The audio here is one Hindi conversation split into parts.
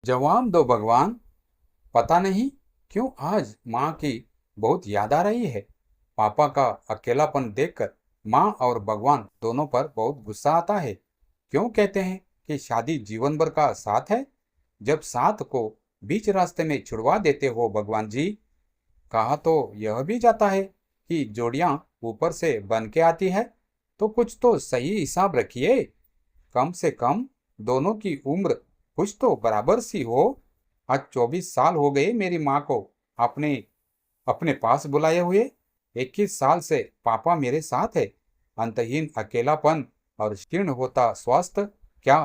जवाब दो भगवान। पता नहीं क्यों आज माँ की बहुत याद आ रही है। पापा का अकेलापन देखकर माँ और भगवान दोनों पर बहुत गुस्सा आता है। क्यों कहते हैं कि शादी जीवन भर का साथ है? जब साथ को बीच रास्ते में छुड़वा देते हो भगवान जी। कहा तो यह भी जाता है कि जोड़ियां ऊपर से बन के आती है, तो कुछ तो सही हिसाब रखिए। कम से कम दोनों की उम्र कुछ तो बराबर सी हो। आज 24 साल हो गए मेरी माँ को अपने अपने पास बुलाए हुए। 21 साल से पापा मेरे साथ है। अंतहीन अकेलापन और क्षीण होता स्वास्थ्य क्या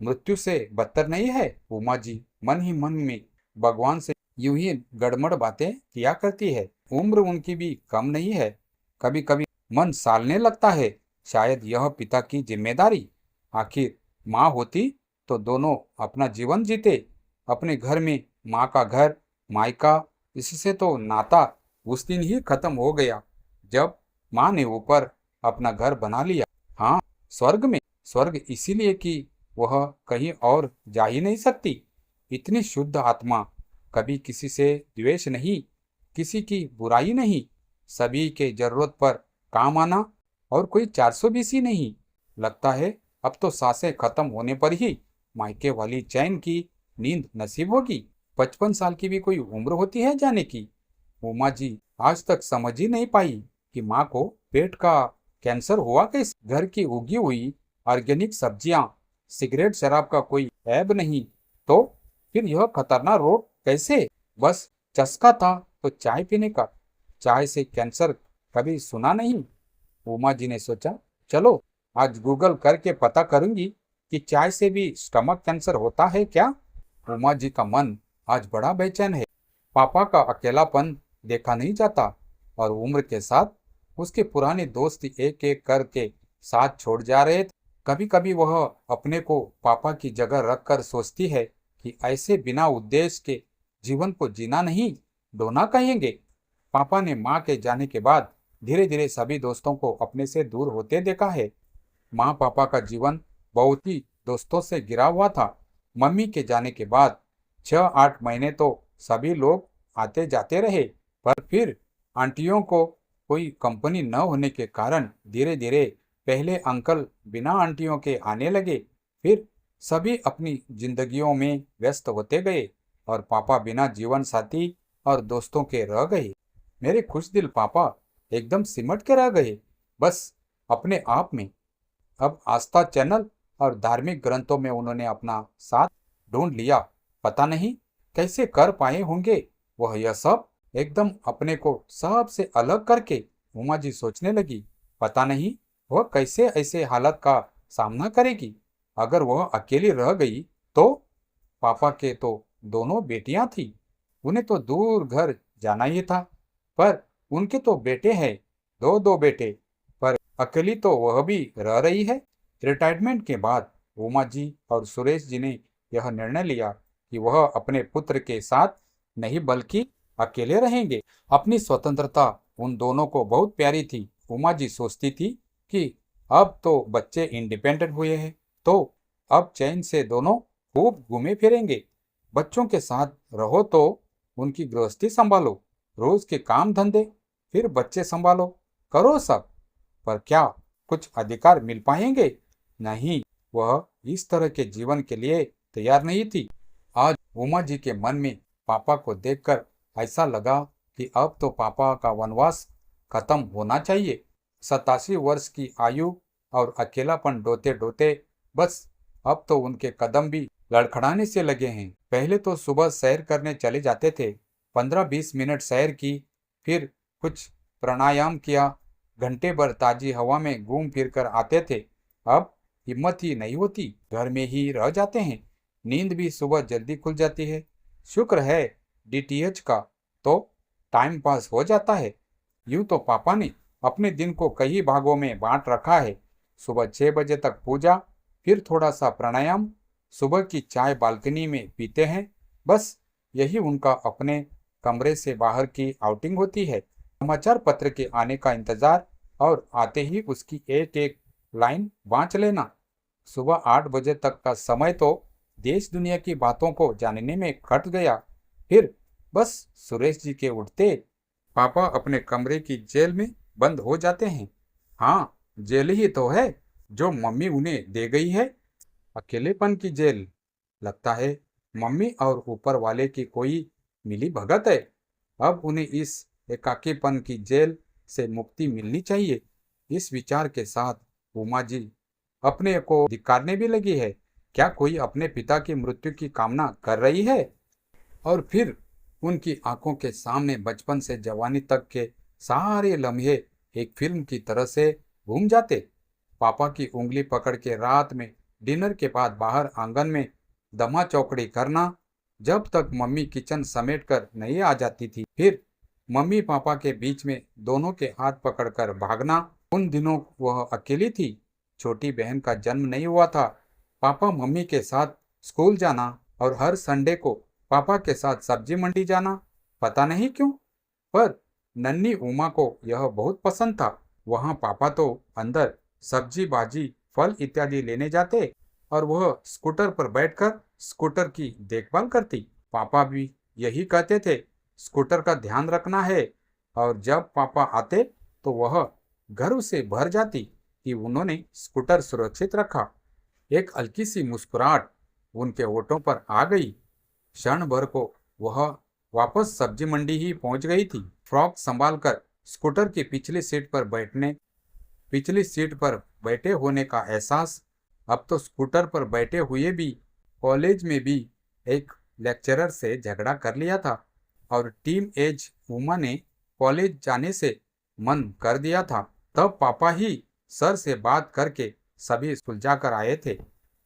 मृत्यु से बदतर नहीं है? उमा जी मन ही मन में भगवान से यूं ही गड़मड़ बातें किया करती है। उम्र उनकी भी कम नहीं है। कभी कभी मन सालने लगता है, शायद यह पिता की जिम्मेदारी। आखिर माँ होती तो दोनों अपना जीवन जीते। अपने घर में माँ का घर, मायका, इससे तो नाता उस दिन ही खत्म हो गया जब माँ ने ऊपर अपना घर बना लिया। हाँ, स्वर्ग में। स्वर्ग इसीलिए कि वह कहीं और जा ही नहीं सकती। इतनी शुद्ध आत्मा, कभी किसी से द्वेष नहीं, किसी की बुराई नहीं, सभी के जरूरत पर काम आना, और कोई 420 ही नहीं। लगता है अब तो सांसें खत्म होने पर ही मायके वाली चैन की नींद नसीब होगी। 55 साल की भी कोई उम्र होती है जाने की? उमा जी आज तक समझ ही नहीं पाई कि माँ को पेट का कैंसर हुआ कैसे। घर की उगी हुई ऑर्गेनिक सब्जियां, सिगरेट शराब का कोई ऐब नहीं, तो फिर यह खतरनाक रोग कैसे? बस चस्का था तो चाय पीने का। चाय से कैंसर कभी सुना नहीं। उमा जी ने सोचा, चलो आज गूगल करके पता करूंगी कि चाय से भी स्टमक कैंसर होता है क्या। उमा जी का मन आज बड़ा बेचैन है। पापा का अकेलापन देखा नहीं जाता, और उम्र के साथ उसके पुराने दोस्त एक एक करके साथ छोड़ जा रहे थे। कभी कभी वह अपने को पापा की जगह रखकर सोचती है कि ऐसे बिना उद्देश्य के जीवन को जीना नहीं, ढोना कहेंगे। पापा ने माँ के जाने के बाद धीरे धीरे सभी दोस्तों को अपने से दूर होते देखा है। माँ पापा का जीवन बहुत ही दोस्तों से घिरा हुआ था। मम्मी के जाने के बाद 6-8 महीने तो सभी लोग आते जाते रहे, पर फिर आंटियों को कोई कंपनी न होने के कारण धीरे धीरे पहले अंकल बिना आंटियों के आने लगे। फिर सभी अपनी जिंदगियों में व्यस्त होते गए, और पापा बिना जीवन साथी और दोस्तों के रह गए। मेरे खुश दिल पापा एकदम सिमट के रह गए, बस अपने आप में। अब आस्था चैनल और धार्मिक ग्रंथों में उन्होंने अपना साथ ढूंढ लिया। पता नहीं कैसे कर पाए होंगे वह यह सब, एकदम अपने को सबसे अलग करके। उमा जी सोचने लगी, पता नहीं वह कैसे ऐसे हालत का सामना करेगी। अगर वह अकेली रह गई तो? पापा के तो दोनों बेटियां थी, उन्हें तो दूर घर जाना ही था। पर उनके तो बेटे हैं, दो दो बेटे, पर अकेली तो वह भी रह रही है। रिटायरमेंट के बाद उमा जी और सुरेश जी ने यह निर्णय लिया कि वह अपने पुत्र के साथ नहीं बल्कि अकेले रहेंगे। अपनी स्वतंत्रता उन दोनों को बहुत प्यारी थी। उमा जी सोचती थी कि अब तो बच्चे इंडिपेंडेंट हुए हैं, तो अब चैन से दोनों खूब घूमे फिरेंगे। बच्चों के साथ रहो तो उनकी गृहस्थी संभालो, रोज के काम धंधे, फिर बच्चे संभालो, करो सब। पर क्या कुछ अधिकार मिल पाएंगे? नहीं, वह इस तरह के जीवन के लिए तैयार नहीं थी। आज उमा जी के मन में पापा को देखकर ऐसा लगा कि अब तो पापा का वनवास खत्म होना चाहिए। 87 वर्ष की आयु और अकेलापन ढोते ढोते बस अब तो उनके कदम भी लड़खड़ाने से लगे हैं। पहले तो सुबह सैर करने चले जाते थे, 15-20 मिनट सैर की, फिर कुछ प्राणायाम किया, घंटे भर ताजी हवा में घूम फिर कर आते थे। अब हिम्मत ही नहीं होती, घर में ही रह जाते हैं। नींद भी सुबह जल्दी खुल जाती है। शुक्र है डीटीएच का, तो टाइम पास हो जाता है। यूं तो पापा ने अपने दिन को कई भागों में बांट रखा है। सुबह 6 बजे तक पूजा, फिर थोड़ा सा प्राणायाम, सुबह की चाय बालकनी में पीते हैं। बस यही उनका अपने कमरे से बाहर की आउटिंग होती है। समाचार पत्र के आने का इंतजार, और आते ही उसकी एक एक लाइन बाँच लेना। सुबह 8 बजे तक का समय तो देश दुनिया की बातों को जानने में कट गया। फिर बस सुरेश जी के उठते पापा अपने कमरे की जेल में बंद हो जाते हैं। हाँ, जेल ही तो है जो मम्मी उन्हें दे गई है, अकेलेपन की जेल। लगता है मम्मी और ऊपर वाले की कोई मिली भगत है। अब उन्हें इस एकाकीपन की जेल से मुक्ति मिलनी चाहिए। इस विचार के साथ उमा जी अपने को धिक्कारने भी लगी है। क्या कोई अपने पिता की मृत्यु की कामना कर रही है? और फिर उनकी आंखों के सामने बचपन से जवानी तक के सारे लम्हे एक फिल्म की तरह से घूम जाते। पापा की उंगली पकड़ के रात में डिनर के बाद बाहर आंगन में दमा चौकड़ी करना, जब तक मम्मी किचन समेट कर नहीं आ जाती थी। फिर मम्मी पापा के बीच में दोनों के हाथ पकड़कर भागना। उन दिनों वह अकेली थी, छोटी बहन का जन्म नहीं हुआ था। पापा मम्मी के साथ स्कूल जाना और हर संडे को पापा के साथ सब्जी मंडी जाना, पता नहीं क्यों, पर नन्ही उमा को यह बहुत पसंद था। वहाँ पापा तो अंदर सब्जी भाजी फल इत्यादि लेने जाते और वह स्कूटर पर बैठकर स्कूटर की देखभाल करती। पापा भी यही कहते थे, स्कूटर का ध्यान रखना है। और जब पापा आते तो वह गर्व से भर जाती कि उन्होंने स्कूटर सुरक्षित रखा। एक हल्की सी मुस्कुराहट उनके होठों पर आ गई। क्षण भर को वह वापस सब्जी मंडी ही पहुंच गई थी। फ्रॉक संभालकर स्कूटर की पिछली सीट पर बैठे होने का एहसास। अब तो स्कूटर पर बैठे हुए भी कॉलेज में भी एक लेक्चरर से झगड़ा कर लिया था और टीम एज उमा ने कॉलेज जाने से मन कर दिया था। तब पापा ही सर से बात करके सभी सुलझा कर आए थे।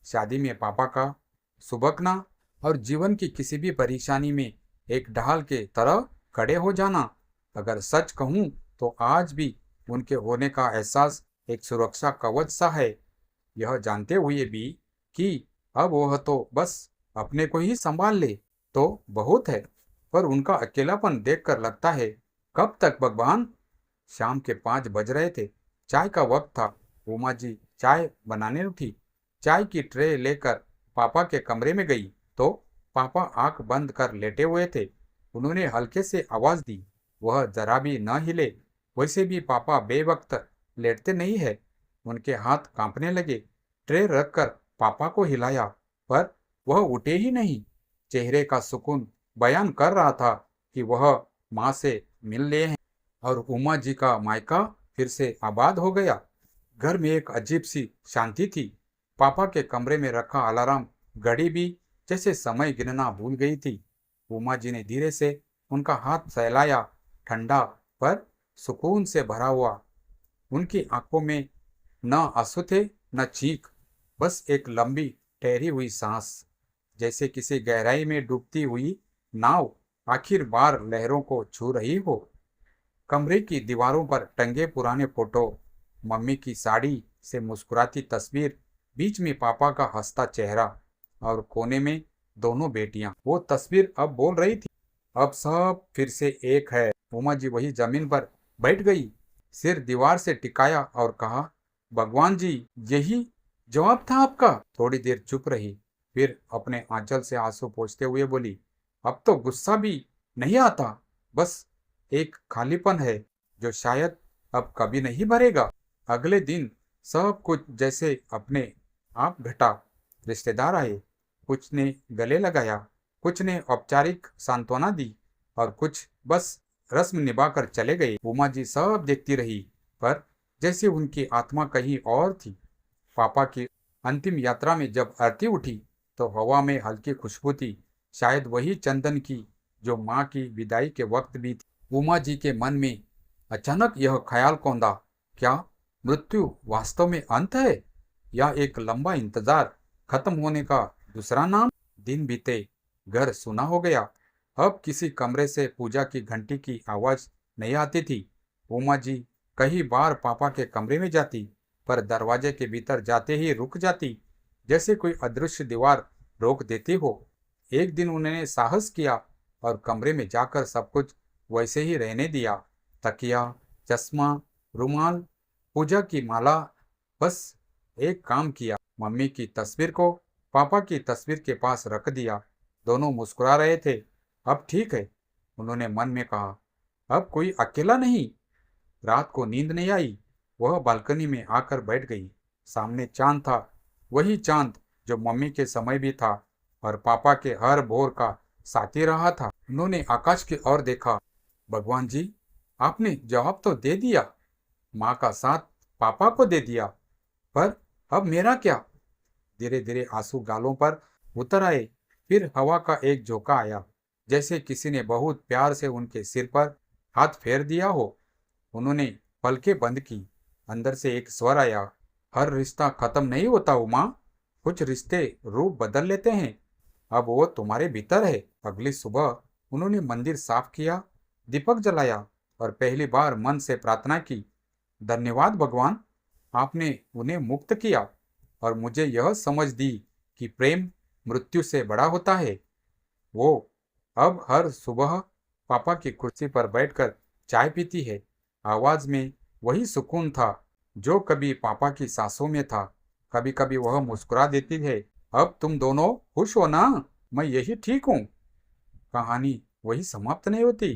शादी में पापा का सुबकना और जीवन की किसी भी परेशानी में एक ढाल के तरह खड़े हो जाना। अगर सच कहूँ तो आज भी उनके होने का एहसास एक सुरक्षा कवच सा है, यह जानते हुए भी कि अब वह तो बस अपने को ही संभाल ले तो बहुत है। पर उनका अकेलापन देखकर लगता है, कब तक भगवान। शाम के 5 बज रहे थे, चाय का वक्त था। उमा जी चाय बनाने उठी। चाय की ट्रे लेकर पापा के कमरे में गई तो पापा आंख बंद कर लेटे हुए थे। उन्होंने हल्के से आवाज दी, वह जरा भी न हिले। वैसे भी पापा बेवक्त लेटते नहीं है। उनके हाथ कांपने लगे। ट्रे रखकर पापा को हिलाया, पर वह उठे ही नहीं। चेहरे का सुकून बयान कर रहा था कि वह माँ से मिल लिए हैं और उमा जी का मायका फिर से आबाद हो गया। घर में एक अजीब सी शांति थी। पापा के कमरे में रखा अलार्म घड़ी भी जैसे समय गिनना भूल गई थी। उमा जी ने धीरे से उनका हाथ सहलाया, ठंडा पर सुकून से भरा हुआ। उनकी आंखों में न आंसू थे न चीख, बस एक लंबी ठहरी हुई सांस, जैसे किसी गहराई में डूबती हुई नाव आखिर बार लहरों को छू रही हो। कमरे की दीवारों पर टंगे पुराने फोटो, मम्मी की साड़ी से मुस्कुराती तस्वीर, बीच में पापा का हंसता चेहरा और कोने में दोनों बेटियां। वो तस्वीर अब बोल रही थी, अब सब फिर से एक है। उमा जी वही जमीन पर बैठ गई, सिर दीवार से टिकाया और कहा, भगवान जी, यही जवाब था आपका। थोड़ी देर चुप रही, फिर अपने आंचल से आंसू पोंछते हुए बोली, अब तो गुस्सा भी नहीं आता, बस एक खालीपन है जो शायद अब कभी नहीं भरेगा। अगले दिन सब कुछ जैसे अपने आप घटा। रिश्तेदार आए, कुछ ने गले लगाया, कुछ ने औपचारिक सांत्वना दी और कुछ बस रस्म निभाकर चले गए। उमा जी सब देखती रही, पर जैसे उनकी आत्मा कहीं और थी। पापा की अंतिम यात्रा में जब आरती उठी तो हवा में हल्की खुशबू थी, शायद वही चंदन की जो माँ की विदाई के वक्त भी थी। उमा जी के मन में अचानक यह ख्याल कौंधा, क्या मृत्यु वास्तव में अंत है या एक लंबा इंतजार खत्म होने का दूसरा नाम? दिन बीते, घर सुना हो गया। अब किसी कमरे से पूजा की घंटी की आवाज नहीं आती थी। उमा जी कई बार पापा के कमरे में जाती, पर दरवाजे के भीतर जाते ही रुक जाती, जैसे कोई अदृश्य दीवार रोक देती हो। एक दिन उन्होंने साहस किया और कमरे में जाकर सब कुछ वैसे ही रहने दिया। तकिया, चश्मा, रुमाल, पूजा की माला, बस एक काम किया, मम्मी की तस्वीर को पापा की तस्वीर के पास रख दिया। दोनों मुस्कुरा रहे थे। अब ठीक है, उन्होंने मन में कहा। अब कोई अकेला नहीं। रात को नींद नहीं आई। वह बालकनी में आकर बैठ गई। सामने चांद था, वही चांद जो मम्मी के समय भी था और पापा के हर भोर का साथी रहा था। उन्होंने आकाश की ओर देखा। भगवान जी, आपने जवाब तो दे दिया। माँ का साथ पापा को दे दिया, पर अब मेरा क्या? धीरे धीरे आंसू गालों पर उतर आए। फिर हवा का एक झोंका आया, जैसे किसी ने बहुत प्यार से उनके सिर पर हाथ फेर दिया हो। उन्होंने पलकें बंद की। अंदर से एक स्वर आया, हर रिश्ता खत्म नहीं होता उमा, कुछ रिश्ते रूप बदल लेते हैं। अब वो तुम्हारे भीतर है। अगली सुबह उन्होंने मंदिर साफ किया, दीपक जलाया और पहली बार मन से प्रार्थना की। धन्यवाद भगवान, आपने उन्हें मुक्त किया और मुझे यह समझ दी कि प्रेम मृत्यु से बड़ा होता है। वो अब हर सुबह पापा की कुर्सी पर बैठकर चाय पीती है। आवाज में वही सुकून था जो कभी पापा की सांसों में था। कभी कभी वह मुस्कुरा देती है, अब तुम दोनों खुश हो ना? मैं यही ठीक हूँ। कहानी वही समाप्त नहीं होती।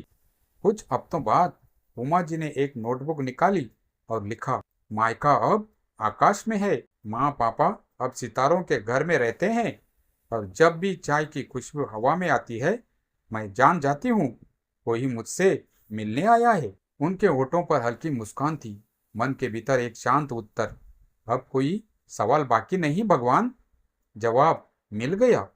कुछ हफ्तों बाद उमा जी ने एक नोटबुक निकाली और लिखा, मायका अब आकाश में है। माँ पापा अब सितारों के घर में रहते हैं और जब भी चाय की खुशबू हवा में आती है, मैं जान जाती हूँ कोई मुझसे मिलने आया है। उनके होठों पर हल्की मुस्कान थी, मन के भीतर एक शांत उत्तर। अब कोई सवाल बाकी नहीं भगवान, जवाब मिल गया।